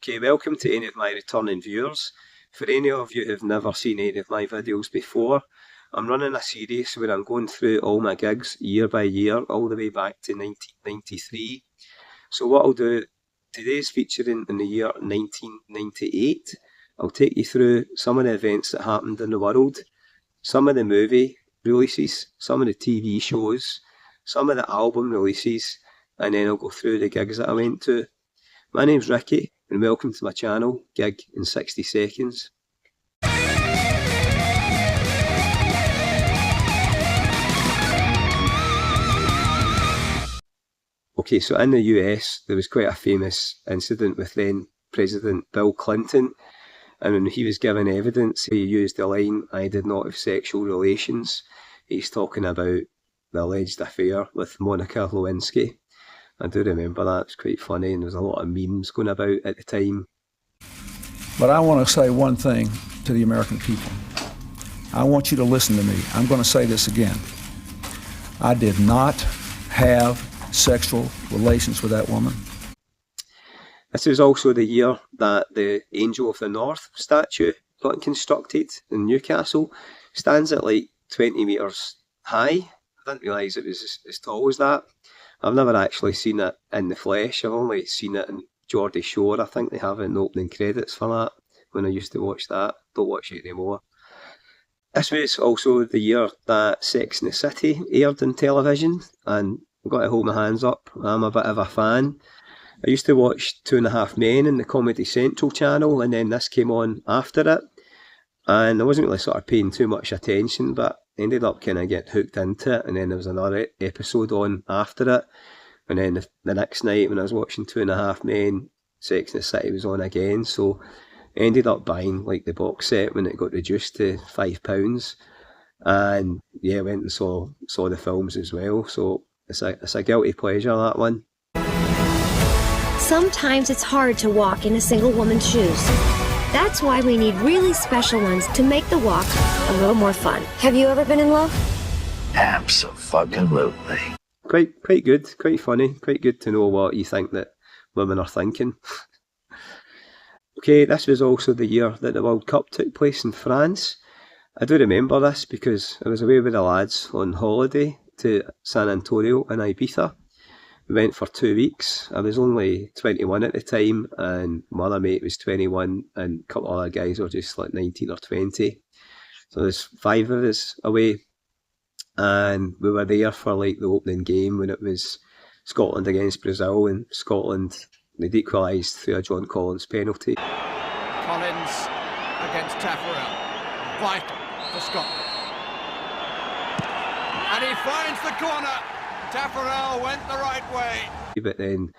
Okay, welcome to any of my returning viewers. For any of you who've never seen any of my videos before, I'm running a series where I'm going through all my gigs year by year, all the way back to 1993. So what I'll do, today's featuring in the year 1998. I'll take you through some of the events that happened in the world, some of the movie releases, some of the TV shows, some of the album releases, and then I'll go through the gigs that I went to. My name's Ricky, and welcome to my channel, Gig in 60 Seconds. Okay, so in the US, there was quite a famous incident with then President Bill Clinton, and when he was given evidence, he used the line, "I did not have sexual relations." He's talking about the alleged affair with Monica Lewinsky. I do remember that. It was quite funny, and there was a lot of memes going about at the time. But I want to say one thing to the American people. I want you to listen to me. I'm going to say this again. I did not have sexual relations with that woman. This is also the year that the Angel of the North statue got constructed in Newcastle. Stands at like 20 metres high. I didn't realise it was as tall as that. I've never actually seen it in the flesh. I've only seen it in Geordie Shore. I think they have it in the opening credits for that when I used to watch that. Don't watch it anymore. This was also the year that Sex and the City aired on television, and I've got to hold my hands up. I'm a bit of a fan. I used to watch 2.5 Men in the Comedy Central channel, and then this came on after it. And I wasn't really sort of paying too much attention, but ended up kind of getting hooked into it, and then there was another episode on after it, and then the next night when I was watching 2.5 Men, Sex and the City was on again, so I ended up buying like the box set when it got reduced to £5, and yeah, went and saw the films as well, so it's a guilty pleasure, that one. Sometimes it's hard to walk in a single woman's shoes. That's why we need really special ones to make the walk a little more fun. Have you ever been in love? Abso-fucking-lutely. Quite good, quite funny, quite good to know what you think that women are thinking. Okay, this was also the year that the World Cup took place in France. I do remember this because I was away with the lads on holiday to San Antonio and Ibiza. We went for 2 weeks. I was only 21 at the time, and my other mate was 21, and a couple of other guys were just like 19 or 20. So there's 5 of us away, and we were there for like the opening game when it was Scotland against Brazil, and Scotland, they'd equalised through a John Collins penalty. Collins against Taffarel. Vital for Scotland. And he finds the corner. Taffarel went the right way. But then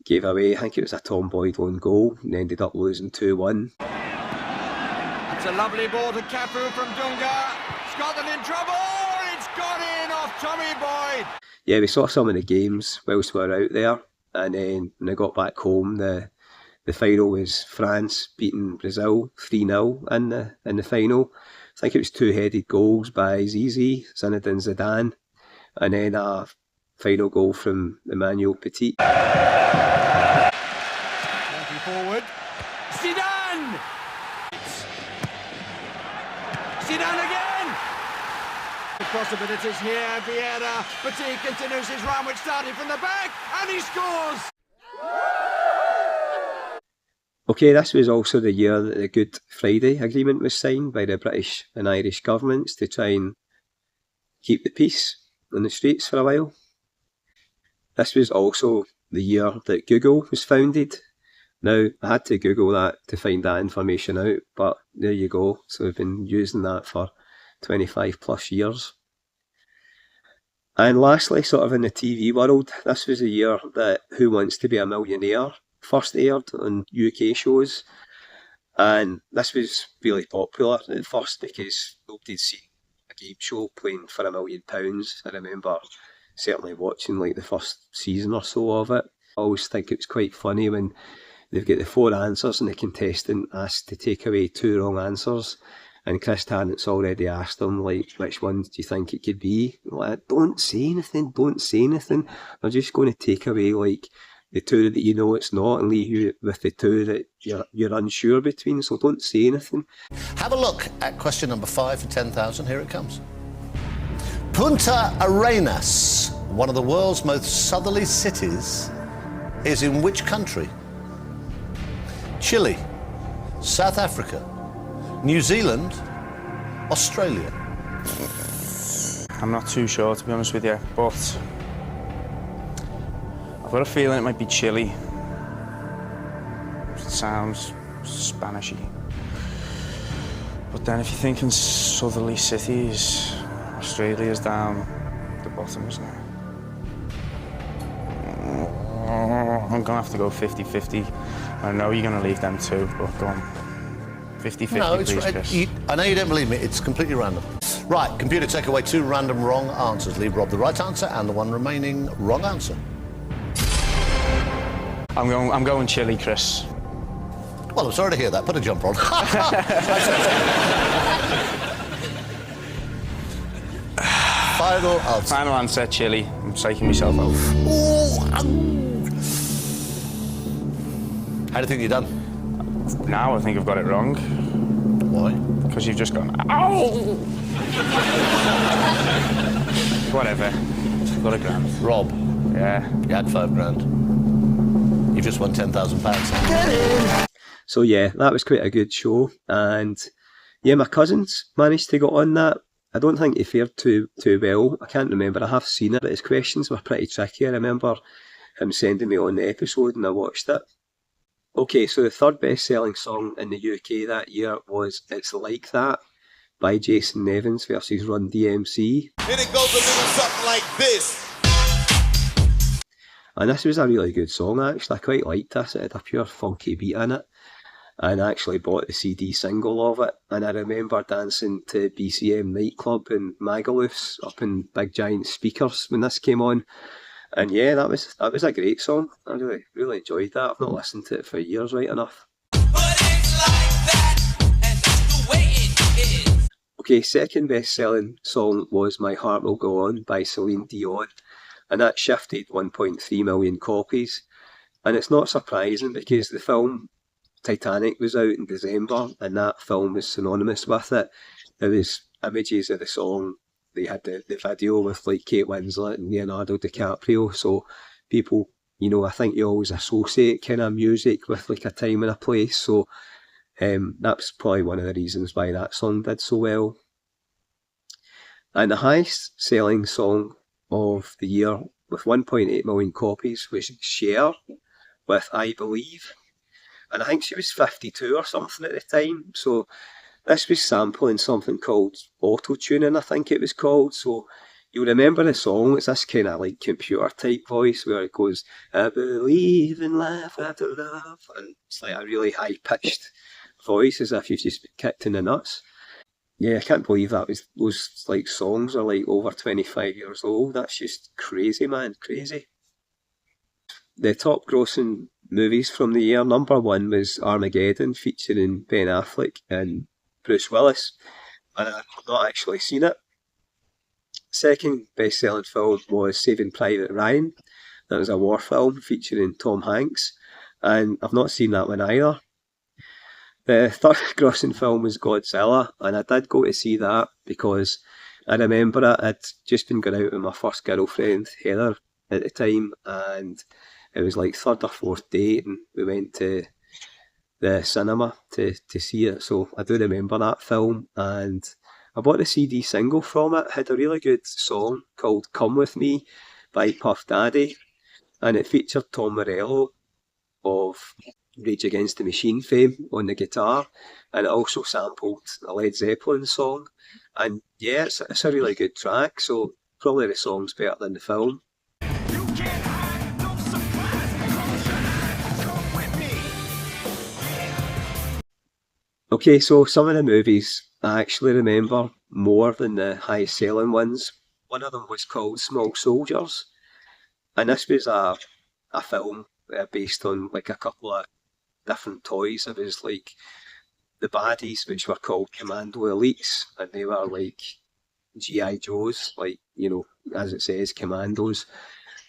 gave away, I think it was a Tom Boyd own goal, and ended up losing 2-1. It's a lovely ball to Cafu from Dunga. Scotland in trouble. It's gone in off Tommy Boyd. Yeah, we saw some of the games whilst we were out there, and then when I got back home, the final was France beating Brazil 3-0 in the final. I think it was 2-headed goals by Zinedine Zidane, and then a final goal from Emmanuel Petit. 20 forward. Zidane! Zidane again! The possibilities here. Vieira. Petit continues his run, which started from the back, and he scores! Okay, this was also the year that the Good Friday Agreement was signed by the British and Irish governments to try and keep the peace on the streets for a while. This was also the year that Google was founded. Now, I had to Google that to find that information out, but there you go. So we've been using that for 25 plus years. And lastly, sort of in the TV world, this was the year that Who Wants to Be a Millionaire first aired on UK shows. And this was really popular at first because nobody'd seen a game show playing for £1 million. I remember certainly watching like the first season or so of it. I always think it's quite funny when they've got the 4 answers and the contestant asked to take away 2 wrong answers, and Chris Tarrant's already asked them like, which ones do you think it could be? Like, don't say anything, they're just going to take away like the two that you know it's not, and leave you with the two that you're unsure between, so don't say anything. Have a look at question number 5 for 10,000. Here it comes. Punta Arenas, one of the world's most southerly cities, is in which country? Chile, South Africa, New Zealand, Australia. I'm not too sure, to be honest with you, but I've got a feeling it might be Chile. It sounds Spanishy. But then if you're thinking southerly cities, Australia's down the bottom, isn't it? I'm gonna have to go 50-50. I know you're gonna leave them too, but go on. 50-50, No, it's please, right. Chris. I know you don't believe me, it's completely random. Right, computer, take away 2 random wrong answers. Leave Rob the right answer and the one remaining wrong answer. I'm going Chile, Chris. Well, I'm sorry to hear that. Put a jumper on. Final answer. Final answer, Chile. I'm psyching myself out. How do you think you've done? Now I think I've got it wrong. Why? Because you've just gone, ow! Whatever. I've got £1,000. Rob, Yeah. you had £5,000. You've just won £10,000. So yeah, that was quite a good show, and yeah, my cousins managed to get on that. I don't think he fared too well. I can't remember. I have seen it, but his questions were pretty tricky. I remember him sending me on the episode, and I watched it. Okay, so the third best-selling song in the UK that year was "It's Like That" by Jason Nevins versus Run DMC. And it goes a little something like this. And this was a really good song, actually. I quite liked this. It had a pure funky beat in it. And I actually bought the CD single of it. And I remember dancing to BCM Nightclub in Magaluf's up in big giant speakers when this came on. And yeah, that was a great song. I really enjoyed that. I've not listened to it for years, right enough. But it's like that, and that's the way it is. Okay, second best-selling song was My Heart Will Go On by Celine Dion. And that shifted 1.3 million copies. And it's not surprising because the film Titanic was out in December, and that film was synonymous with it. There was images of the song. They had the video with like Kate Winslet and Leonardo DiCaprio. So people, I think you always associate kind of music with like a time and a place. So that's probably one of the reasons why that song did so well. And the highest selling song of the year with 1.8 million copies was Cher with I Believe. And I think she was 52 or something at the time. So this was sampling something called auto-tuning, I think it was called. So you'll remember the song. It's this kind of like computer type voice where it goes, I believe in life after love. And it's like a really high pitched voice as if you've just been kicked in the nuts. Yeah, I can't believe that those like songs are like over 25 years old. That's just crazy, man, crazy. The top grossing movies from the year, number 1 was Armageddon, featuring Ben Affleck and Bruce Willis, and I've not actually seen it. Second best-selling film was Saving Private Ryan. That was a war film featuring Tom Hanks, and I've not seen that one either. The third grossing film was Godzilla, and I did go to see that because I remember it. I'd just been going out with my first girlfriend, Heather, at the time, and it was like third or fourth date, and we went to the cinema to see it. So I do remember that film, and I bought the CD single from it. It had a really good song called Come With Me by Puff Daddy, and it featured Tom Morello of Rage Against the Machine fame on the guitar, and it also sampled a Led Zeppelin song. And yeah, it's a really good track, so probably the song's better than the film. Okay, so some of the movies I actually remember more than the highest selling ones. One of them was called Small Soldiers, and this was a film based on like a couple of different toys. It was like the baddies, which were called Commando Elites, and they were like G.I. Joes, like, as it says, commandos.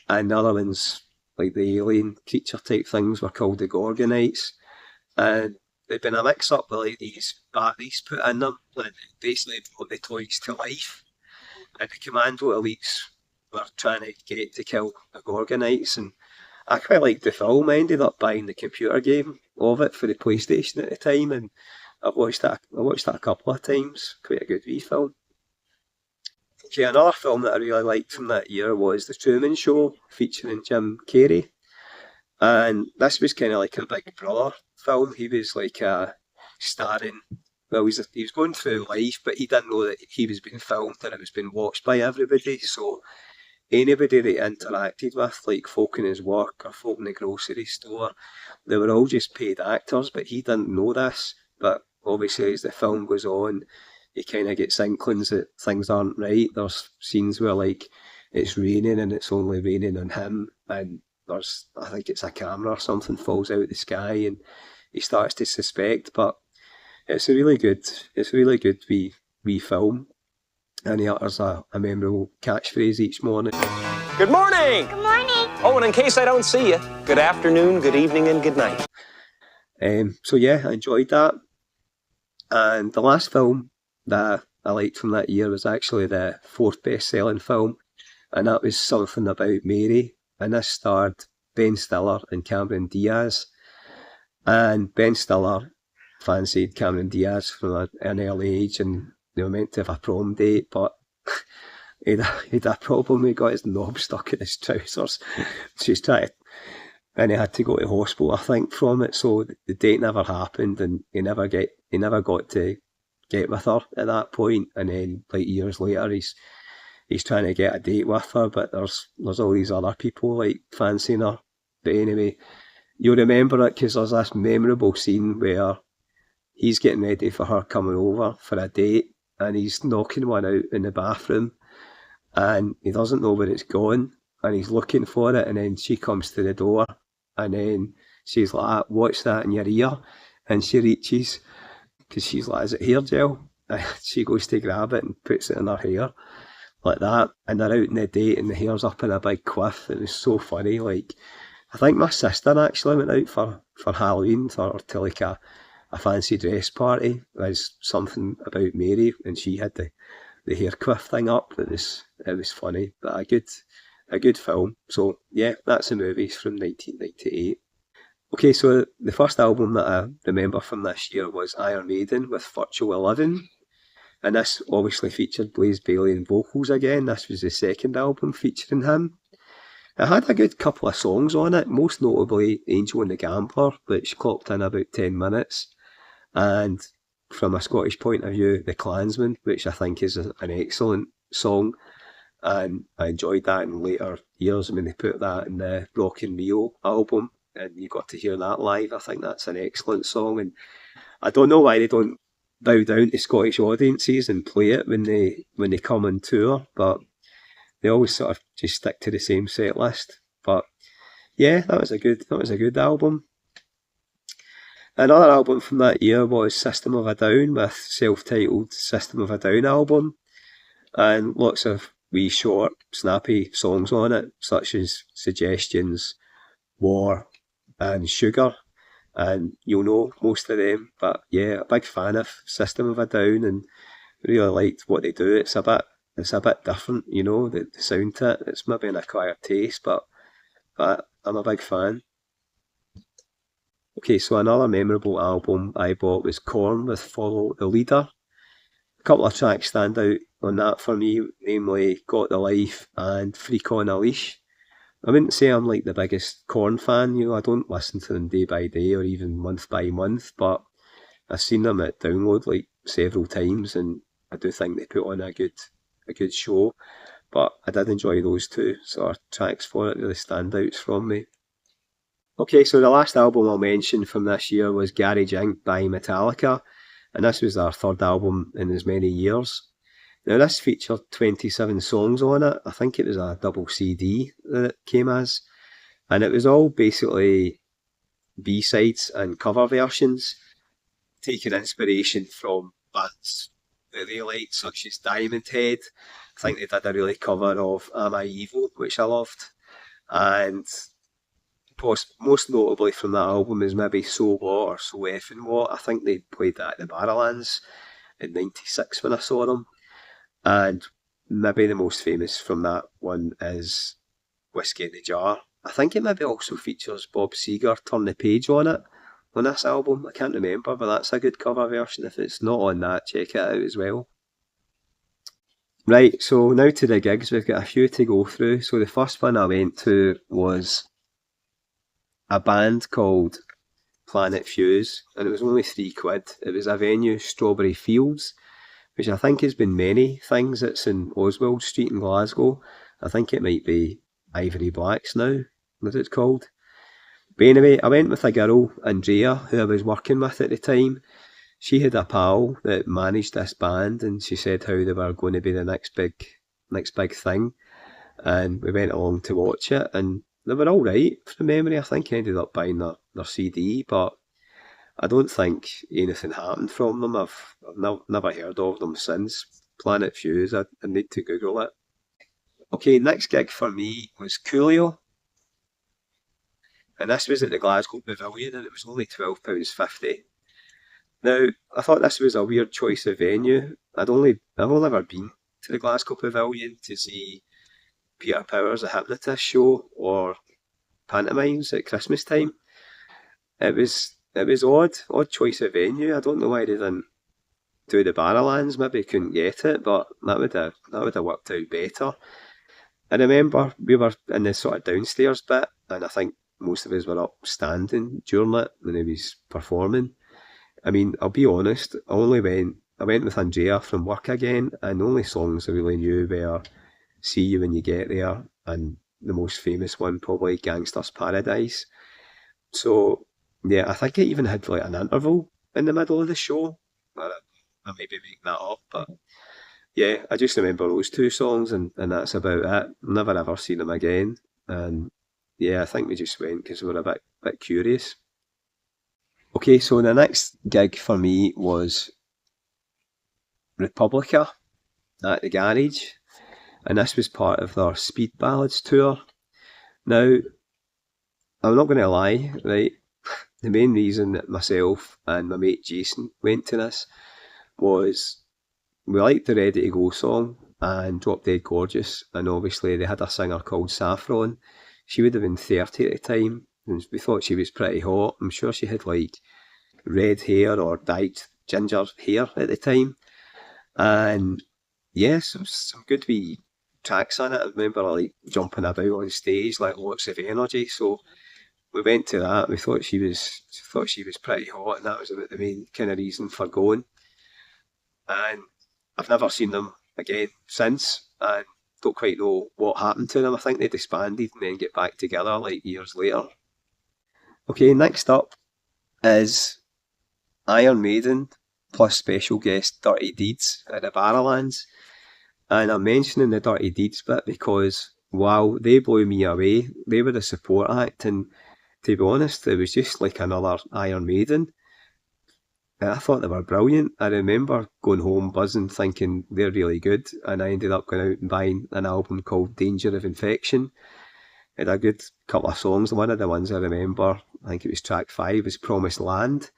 And the other ones, like the alien creature type things were called the Gorgonites, and they'd been a mix up with like these batteries put in them, and basically brought the toys to life. And the commando elites were trying to get to kill the Gorgonites, and I quite liked the film. I ended up buying the computer game of it for the PlayStation at the time, and I watched that a couple of times. Quite a good wee film. Okay, another film that I really liked from that year was The Truman Show, featuring Jim Carrey. And this was kind of like a Big Brother film. He was like starring, well, he was going through life, but he didn't know that he was being filmed and it was being watched by everybody. So anybody that he interacted with, like folk in his work or folk in the grocery store, they were all just paid actors, but he didn't know this. But obviously as the film goes on, he kind of gets inklings that things aren't right. There's scenes where like it's raining and it's only raining on him, and there's, I think it's a camera or something falls out of the sky and he starts to suspect. But it's a really good wee film, and he utters a memorable catchphrase each morning. Good morning! Good morning. Oh, and in case I don't see you, good afternoon, good evening, and good night. So yeah, I enjoyed that. And the last film that I liked from that year was actually the fourth best-selling film, and that was Something About Mary, and this starred Ben Stiller and Cameron Diaz. And Ben Stiller fancied Cameron Diaz from an early age, and they were meant to have a prom date, but he had a problem. He got his knob stuck in his trousers. And he had to go to hospital, I think, from it. So the date never happened, and he never got to get with her at that point. And then, like years later, he's trying to get a date with her, but there's all these other people like fancying her. But anyway, you'll remember it because there's this memorable scene where he's getting ready for her coming over for a date, and he's knocking one out in the bathroom, and he doesn't know where it's gone, and he's looking for it, and then she comes to the door, and then she's like, "What's that in your ear?" And she reaches, because she's like, "Is it hair gel?" And she goes to grab it and puts it in her hair, like that, and they're out on the date, and the hair's up in a big quiff. It was so funny. Like, I think my sister actually went out for Halloween to like a fancy dress party as Something About Mary, and she had the hair quiff thing up. It was funny, but a good film. So yeah, that's the movies from 1998. Okay, so the first album that I remember from this year was Iron Maiden with Virtual Living, and this obviously featured Blaze Bayley in vocals again. This was the second album featuring him. It had a good couple of songs on it, most notably Angel and the Gambler, which clocked in about 10 minutes. And from a Scottish point of view, The Clansman, which I think is an excellent song. And I enjoyed that in later years. I mean, they put that in the Rock and Rio album, and you got to hear that live. I think that's an excellent song. And I don't know why they don't bow down to Scottish audiences and play it when they come on tour, but they always sort of just stick to the same set list. But yeah, that was a good album. Another album from that year was System of a Down, with self-titled System of a Down album, and lots of wee short, snappy songs on it, such as Suggestions, War, and Sugar, and you'll know most of them. But yeah, a big fan of System of a Down, and really liked what they do. It's a bit different, you know, the sound to it. It's maybe an acquired taste, but I'm a big fan. Okay, so another memorable album I bought was Korn with Follow the Leader. A couple of tracks stand out on that for me, namely Got the Life and Freak on a Leash. I wouldn't say I'm like the biggest Korn fan, you know, I don't listen to them day by day or even month by month, but I've seen them at Download like several times, and I do think they put on a good show. But I did enjoy those two sort of tracks for it, really standouts from me. Okay, so the last album I'll mention from this year was Garage Inc. by Metallica, and this was their third album in as many years. Now this featured 27 songs on it. I think it was a double CD that it came as, and it was all basically B-sides and cover versions, taking inspiration from bands that they liked, such as Diamond Head. I think they did a really cover of Am I Evil, which I loved, and most notably from that album is maybe So What or So Effing What. I think they played that at the Barrowlands in '96 when I saw them. And maybe the most famous from that one is Whiskey in the Jar. I think it maybe also features Bob Seger Turn the Page on it, on this album. I can't remember, but that's a good cover version. If it's not on that, check it out as well. Right, so now to the gigs. We've got a few to go through. So the first one I went to was a band called Planet Fuse, and it was only £3. It was a venue, Strawberry Fields, which I think has been many things. It's in Oswald Street in Glasgow. I think it might be Ivory Blacks now, as it's called. But anyway, I went with a girl, Andrea, who I was working with at the time. She had a pal that managed this band, and she said how they were going to be the next big thing. And we went along to watch it, and they were all right from memory. I think I ended up buying their CD, but I don't think anything happened from them. I've never heard of them since. Planet Fuse, I need to Google it. Okay, next gig for me was Coolio. And this was at the Glasgow Pavilion, and it was only £12.50. Now, I thought this was a weird choice of venue. I've only ever been to the Glasgow Pavilion to see Peter Powers, a hypnotist show, or pantomimes at Christmas time. It was odd choice of venue. I don't know why they didn't do the Barrowlands. Maybe couldn't get it, but that would have worked out better. I remember we were in the sort of downstairs bit, and I think most of us were up standing during it when he was performing. I mean, I'll be honest, I went with Andrea from work again, and the only songs I really knew were See You When You Get There, and the most famous one, probably Gangster's Paradise. So, yeah, I think it even had like an interval in the middle of the show. I might be making that up, but yeah, I just remember those two songs, and that's about it. Never ever seen them again. And yeah, I think we just went because we were a bit curious. Okay, so the next gig for me was Republica at the Garage, and this was part of their Speed Ballads tour. Now, I'm not going to lie, right? The main reason that myself and my mate Jason went to this was we liked the Ready to Go song and Drop Dead Gorgeous, and obviously they had a singer called Saffron. She would have been 30 at the time, and we thought she was pretty hot. I'm sure she had like red hair or dyed ginger hair at the time. And yes, there was some good wee tracks on it. I remember like jumping about on stage, like lots of energy. So we went to that. We thought she was pretty hot, and that was about the main kind of reason for going. And I've never seen them again since, and don't quite know what happened to them. I think they disbanded and then get back together like years later. Okay, next up is Iron Maiden plus special guest Dirty Deeds at the Barrowlands. And I'm mentioning the Dirty Deeds bit because, wow, they blew me away. They were the support act, and to be honest, it was just like another Iron Maiden. I thought they were brilliant. I remember going home buzzing thinking they're really good, and I ended up going out and buying an album called Danger of Infection. It had a good couple of songs. One of the ones I remember, I think it was track 5, was Promised Land,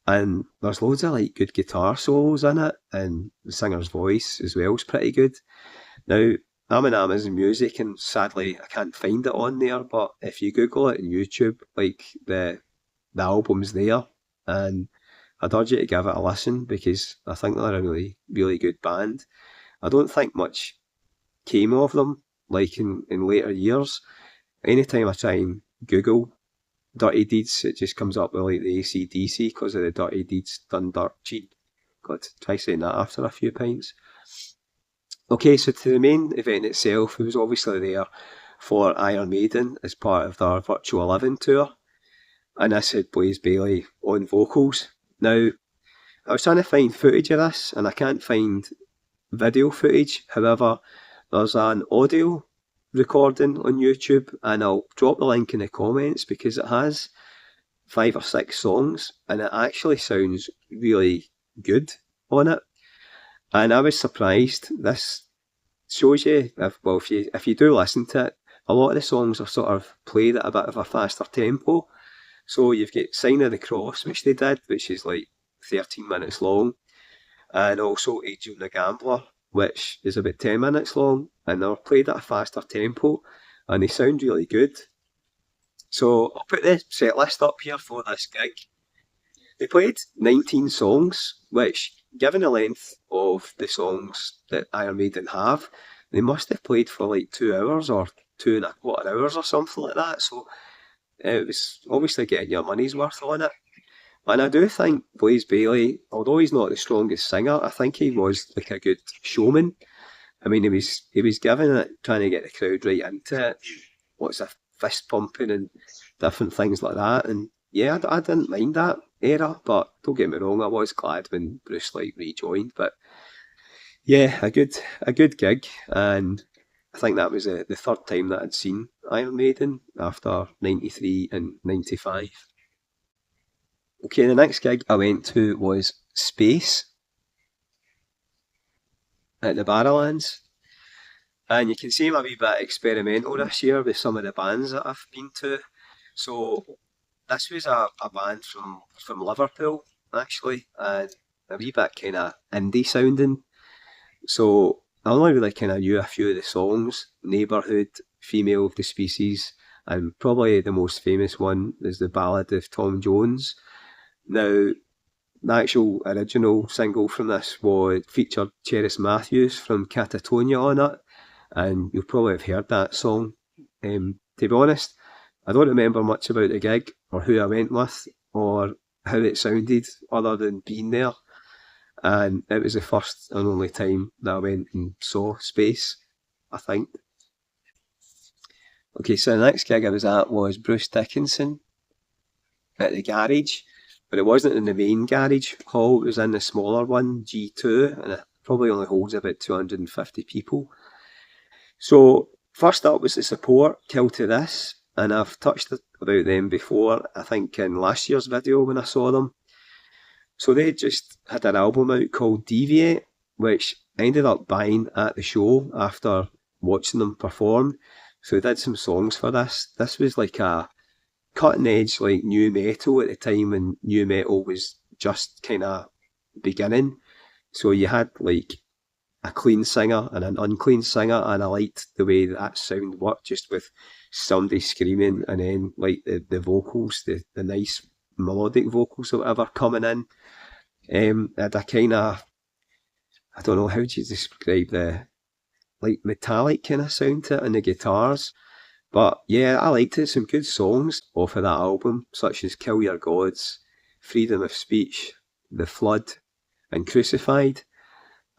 and there's loads of like good guitar solos in it, and the singer's voice as well is pretty good. Now, I'm on Amazon Music, and sadly I can't find it on there, but if you Google it on YouTube, like the album's there, and I'd urge you to give it a listen because I think they're a really, really good band. I don't think much came of them, like in later years. Anytime I try and Google Dirty Deeds, it just comes up with like the AC/DC because of the Dirty Deeds Done Dirt Cheap. God, try saying that after a few pints. Okay, so to the main event itself, it was obviously there for Iron Maiden as part of their Virtual 11 tour, and this had Blaze Bayley on vocals. Now, I was trying to find footage of this, and I can't find video footage. However, there's an audio recording on YouTube, and I'll drop the link in the comments because it has 5 or 6 songs, and it actually sounds really good on it. And I was surprised. This shows you, if you do listen to it, a lot of the songs are sort of played at a bit of a faster tempo. So you've got Sign of the Cross, which they did, which is like 13 minutes long, and also Angel and the Gambler, which is about 10 minutes long, and they're played at a faster tempo, and they sound really good. So I'll put the set list up here for this gig. They played 19 songs, which, given the length of the songs that Iron Maiden have, they must have played for like 2 hours or 2.25 hours or something like that. So it was obviously getting your money's worth on it. And I do think Blaze Bayley, although he's not the strongest singer, I think he was like a good showman. I mean, he was giving it, trying to get the crowd right into it. Lots of fist pumping and different things like that. And yeah, I didn't mind that era, but don't get me wrong, I was glad when Bruce like rejoined. But yeah, a good gig, and I think that was the third time that I'd seen Iron Maiden after 93 and 95. Okay, the next gig I went to was Space at the Barrowlands. And you can see I'm a wee bit experimental this year with some of the bands that I've been to. So this was a band from Liverpool, actually, and a wee bit kind of indie sounding. So I only really kind of knew a few of the songs: Neighbourhood, Female of the Species, and probably the most famous one is the Ballad of Tom Jones. Now, the actual original single from this featured Cheris Matthews from Catatonia on it, and you'll probably have heard that song. To be honest, I don't remember much about the gig or who I went with or how it sounded other than being there. And it was the first and only time that I went and saw Space, I think. Okay, so the next gig I was at was Bruce Dickinson at the garage, but it wasn't in the main garage hall, it was in the smaller one, G2, and it probably only holds about 250 people. So first up was the Support, Kill to This, and I've touched about them before, I think in last year's video when I saw them. So they just had an album out called Deviate, which I ended up buying at the show after watching them perform. So they did some songs for this. This was like a cutting edge, like new metal at the time when new metal was just kind of beginning. So you had like a clean singer and an unclean singer, and I liked the way that sound worked, just with somebody screaming and then like the vocals, the nice melodic vocals or whatever coming in. Had a kind of, I don't know, how do you describe the like metallic kind of sound to it and the guitars. But yeah, I liked it. Some good songs off of that album, such as Kill Your Gods, Freedom of Speech, The Flood, and Crucified.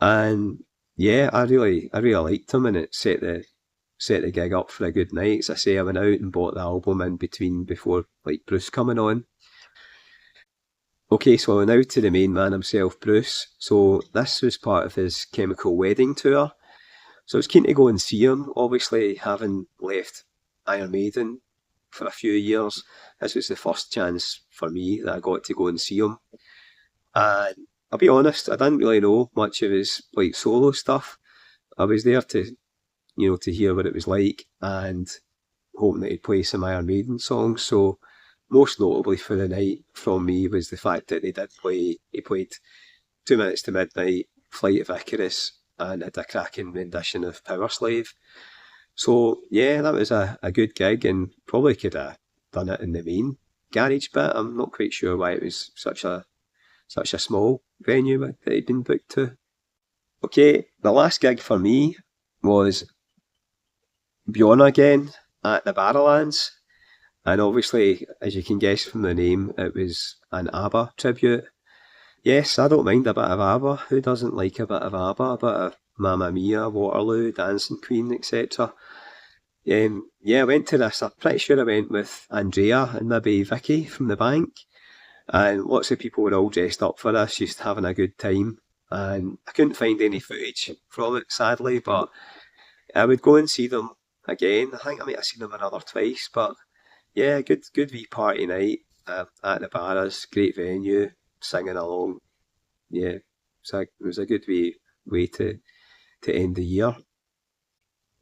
And yeah, I really liked them, and it set the gig up for a good night. As I say, I went out and bought the album in between before like Bruce coming on. Okay, so now to the main man himself, Bruce. So this was part of his Chemical Wedding tour. So I was keen to go and see him, obviously having left Iron Maiden for a few years. This was the first chance for me that I got to go and see him. And I'll be honest, I didn't really know much of his like solo stuff. I was there to hear what it was like and hoping that he'd play some Iron Maiden songs. So most notably for the night from me was the fact that he played 2 Minutes to Midnight, Flight of Icarus, and had a cracking rendition of Power Slave. So yeah, that was a good gig, and probably could have done it in the main garage bit. I'm not quite sure why it was such a small venue that he'd been booked to. Okay, the last gig for me was Bjorn again at the Barrowlands. And obviously, as you can guess from the name, it was an ABBA tribute. Yes, I don't mind a bit of ABBA. Who doesn't like a bit of ABBA? A bit of Mamma Mia, Waterloo, Dancing Queen, etc. Yeah, I went to this. I'm pretty sure I went with Andrea and maybe Vicky from the bank. And lots of people were all dressed up for this, just having a good time. And I couldn't find any footage from it, sadly, but I would go and see them again. I think I might have seen them another twice, but yeah, good wee party night at the Barras, great venue, singing along. Yeah, so it was a good wee way to end the year.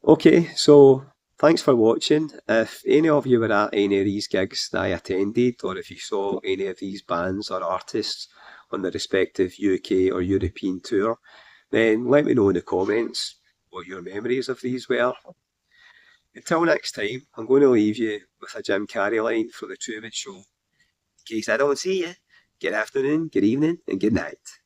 Okay, so Thanks for watching. If any of you were at any of these gigs that I attended, or if you saw any of these bands or artists on the respective UK or European tour, then let me know in the comments what your memories of these were. Until next time, I'm going to leave you with a Jim Carrey line for the Truman Show. In case I don't see you, good afternoon, good evening, and good night.